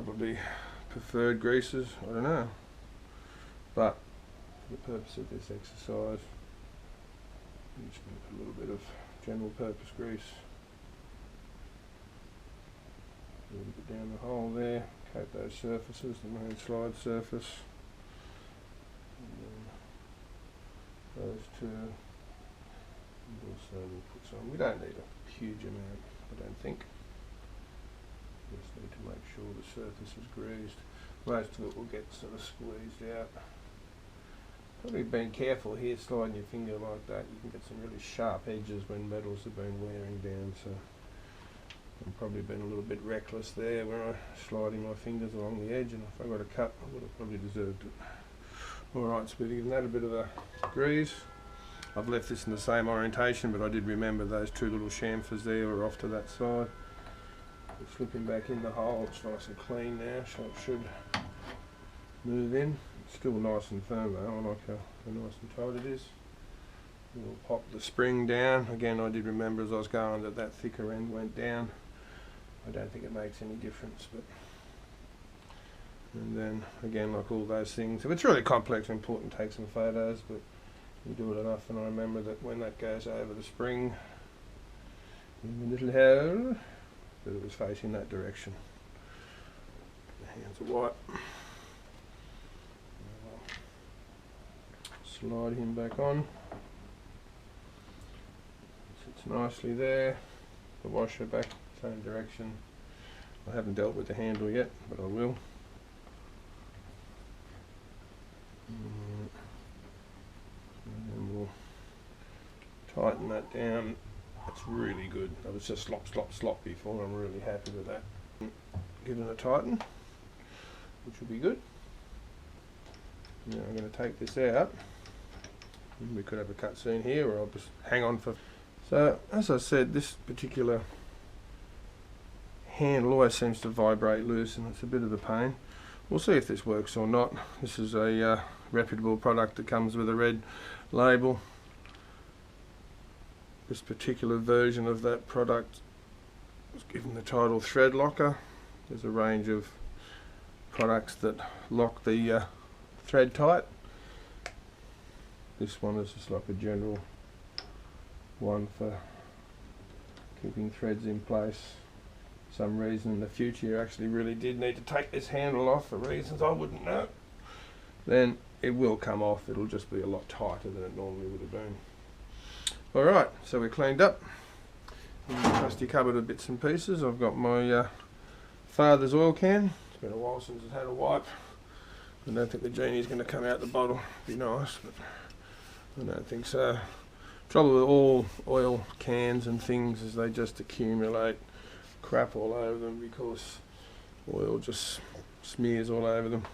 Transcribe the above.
probably preferred greases, I don't know. But for the purpose of this exercise, I'm just going to put a little bit of general purpose grease. A little bit down the hole there, coat those surfaces, the main slide surface. And then those two. And also we'll put some, we don't need a huge amount, I don't think. Just need to make sure the surface is greased. Most of it will get sort of squeezed out. Probably being careful here, sliding your finger like that, you can get some really sharp edges when metals have been wearing down, so I've probably been a little bit reckless there when I sliding my fingers along the edge, and if I got a cut I would have probably deserved it. Alright, so we're giving that a bit of a grease. I've left this in the same orientation, but I did remember those two little chamfers there were off to that side. We're slipping back in the hole, it's nice and clean now, so it should move in. It's still nice and firm though, I like how nice and tight it is. We'll pop the spring down. Again, I did remember as I was going that that thicker end went down. I don't think it makes any difference, but and then again, like all those things, if it's really complex and important, take some photos, but you do it enough and I remember that when that goes over the spring in the little hole, that it was facing that direction. The hands are white. Slide him back on. Sits nicely there. The washer back, same direction. I haven't dealt with the handle yet, but I will. And then we'll tighten that down. That's really good. I was just slop, slop, slop before. I'm really happy with that. Give it a tighten, which will be good. Now I'm going to take this out. We could have a cut scene here, or I'll just hang on for. So, as I said, this particular handle always seems to vibrate loose, and it's a bit of a pain. We'll see if this works or not. This is a reputable product that comes with a red label. This particular version of that product was given the title Thread Locker. There's a range of products that lock the thread tight. This one is just like a general one for keeping threads in place. For some reason in the future you actually really did need to take this handle off for reasons I wouldn't know. Then it will come off, it'll just be a lot tighter than it normally would have been. Alright, so we're cleaned up. In the trusty cupboard of bits and pieces, I've got my father's oil can. It's been a while since it's had a wipe. I don't think the genie's going to come out the bottle. Be nice, but I don't think so. Trouble with all oil cans and things is they just accumulate crap all over them because oil just smears all over them.